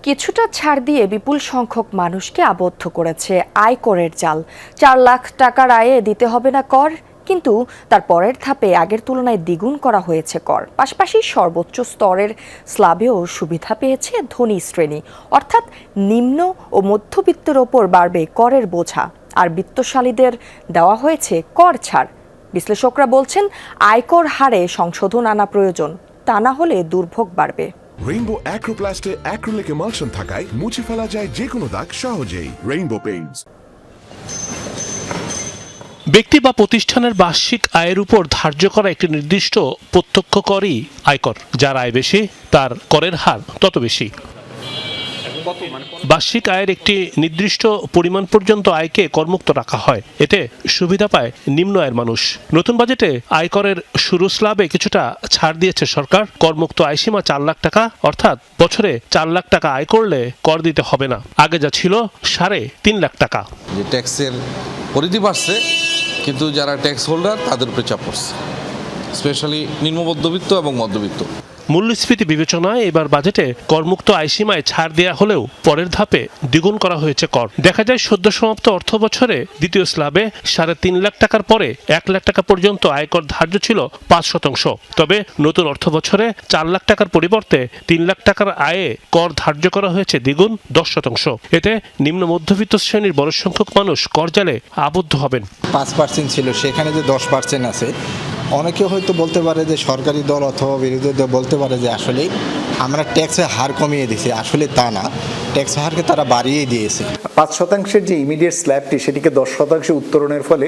কিছুটা ছাড় দিয়ে বিপুল সংখ্যক মানুষকে আবদ্ধ করেছে আয়করের জাল। ৪ লাখ টাকার আয়ে দিতে হবে না কর, কিন্তু তার পরের ধাপে আগের তুলনায় দ্বিগুণ করা হয়েছে কর। পাশাপাশি সর্বোচ্চ স্তরের স্ল্যাবেও সুবিধা পেয়েছে ধনী শ্রেণী, অর্থাৎ নিম্ন ও মধ্যবিত্তের ওপর বাড়বে করের বোঝা, আর বিত্তশালীদের দেওয়া হয়েছে কর ছাড়। বিশ্লেষকরা বলছেন আয়কর হারে সংশোধন আনা প্রয়োজন, তা না হলে দুর্ভোগ বাড়বে। রেইনবো অ্যাক্রোপ্লাস্টে অ্যাক্রিলিক এমালশন থাকায় মুছে ফেলা যায় যে কোনো দাগ সহজেই। Rainbow Paints. ব্যক্তি বা প্রতিষ্ঠানের বার্ষিক আয়ের উপর ধার্য করা একটি নির্দিষ্ট প্রত্যক্ষ করই আয়কর। যার আয় বেশি তার করের হার তত বেশি। বার্ষিক আয়ের একটি নির্দিষ্ট পরিমাণ পর্যন্ত আয়কে করমুক্ত রাখা হয়, এতে সুবিধা পায় নিম্ন আয়ের মানুষ। নতুন বাজেটে আয়করের শুরু স্ল্যাবে কিছুটা ছাড় দিয়েছে সরকার। করমুক্ত আয়সীমা ৪ লাখ টাকা, অর্থাৎ বছরে ৪ লাখ টাকা আয় করলে কর দিতে হবে না। আগে যা ছিল ৩.৫ লাখ টাকা। যে ট্যাক্সের পরিধি বাড়ছে, কিন্তু যারা ট্যাক্স হোল্ডার তাদের উপরে চাপ পড়ছে, স্পেশালি নিম্ন মধ্যবিত্ত এবং মধ্যবিত্ত। মূল্যস্ফীতি বিবেচনায় এবার বাজেটে করমুক্ত আয়সীমায় ছাড় দেওয়া হলেও পরের ধাপে দ্বিগুণ করা হয়েছে কর। দেখা যায় সদ্য সমাপ্ত অর্থ বছরে দ্বিতীয় স্ল্যাবে ৩.৫ লাখ টাকার পরে ১ লাখ টাকা পর্যন্ত আয়কর ধার্য ছিল ৫%। তবে নতুন অর্থ বছরে ৪ লাখ টাকার পরিবর্তে ৩ লাখ টাকার আয়ে কর ধার্য করা হয়েছে দ্বিগুণ ১০%। এতে নিম্ন মধ্যবিত্ত শ্রেণীর বড় সংখ্যক মানুষ কর জালে আবদ্ধ হবেন। ৫% ছিল, সেখানে যে 10% আছে, অনেকে হয়তো বলতে পারে যে সরকারি দল অথবা বিরোধী দল বলতে পারে যে আসলে আমরা ট্যাক্সের হার কমিয়ে দিয়েছি। আসলে তা না, ট্যাক্সের হারকে তারা বাড়িয়ে দিয়েছে। ৫% যে ইমিডিয়েট স্ল্যাবটি, সেটিকে 10% উত্তরণের ফলে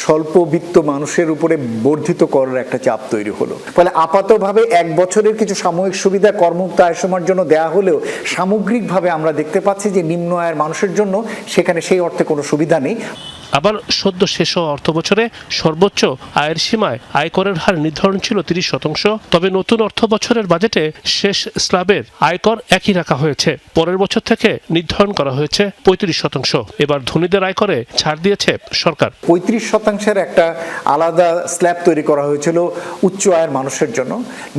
স্বল্পবিত্ত মানুষের উপরে বর্ধিত করার একটা চাপ তৈরি হলো। ফলে আপাতভাবে ১ বছরের কিছু সাময়িক সুবিধা করমুক্ত আয়সীমার জন্য দেয়া হলেও সামগ্রিকভাবে আমরা দেখতে পাচ্ছি যে নিম্ন আয়ের মানুষের জন্য সেখানে সেই অর্থে কোনো সুবিধা নেই। আবার সদ্য শেষ হওয়া অর্থ বছরে সর্বোচ্চ আয়ের সীমায় আয়করের হার নির্ধারণ ছিল ৩০%। তবে নতুন অর্থ বছরের বাজেটে শেষ স্ল্যাবের আয়কর একই রাখা হয়েছে। পরের বছর থেকে নির্ধারণ করা হয়েছে ৩৫%। এবার ধনীদের আয়করে ছাড় দিয়েছে সরকার। ৩৫% একটা আলাদা স্ল্যাব তৈরি করা হয়েছিল উচ্চ আয়ের মানুষের জন্য।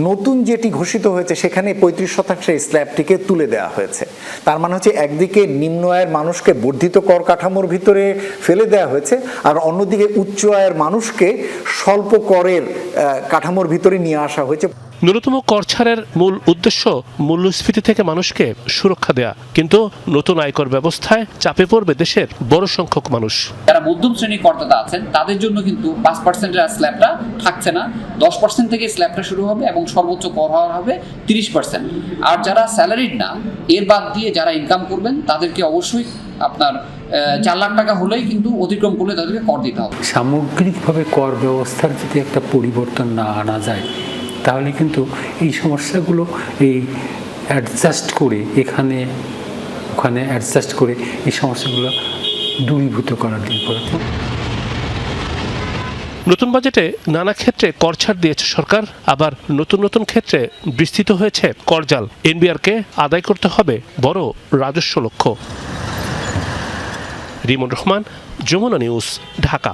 নতুন যেটি ঘোষিত হয়েছে সেখানে ৩৫% এই স্ল্যাবটিকে তুলে দেওয়া হয়েছে। তার মানে হচ্ছে একদিকে নিম্ন আয়ের মানুষকে বর্ধিত কর কাঠামোর ভিতরে ফেলে দেওয়া হয়েছে, আর অন্যদিকে উচ্চ আয়ের মানুষকে স্বল্প করের কাঠামোর ভিতরে নিয়ে আসা হয়েছে। ন্যূনতম কর ছাড়ের মূল উদ্দেশ্য মূল্যস্ফীতি থেকে মানুষকে সুরক্ষা দেয়া, কিন্তু নতুন আয়কর ব্যবস্থায় চাপে পড়বে দেশের বড় সংখ্যক মানুষ। যারা মধ্যম শ্রেণীর করদাতা আছেন তাদের জন্য কিন্তু ৫%-এর স্ল্যাবটা থাকছে না, ১০% থেকে স্ল্যাবটা শুরু হবে এবং সর্বোচ্চ কর হওয়া হবে ৩০%। আর যারা স্যালারিড না, এর বাদ দিয়ে যারা ইনকাম করবেন তাদেরকে অবশ্যই আপনার ৪ লাখ টাকা হলেই কিন্তু অতিক্রম করলে তাদেরকে কর দিতে হবে। সামগ্রিকভাবে কর ব্যবস্থার যদি একটা পরিবর্তন না আনা যায়, তাহলে কিন্তু এই সমস্যাগুলো অ্যাডজাস্ট করে এখানে ওখানে অ্যাডজাস্ট করে এই সমস্যাগুলো দূরীভূত করার দিন পরে। নতুন বাজেটে নানা ক্ষেত্রে কর ছাড় দিয়েছে সরকার, আবার নতুন নতুন ক্ষেত্রে বিস্তৃত হয়েছে করজাল। এনবিআরকে আদায় করতে হবে বড় রাজস্ব লক্ষ্য। রিমন রহমান, যমুনা নিউজ, ঢাকা।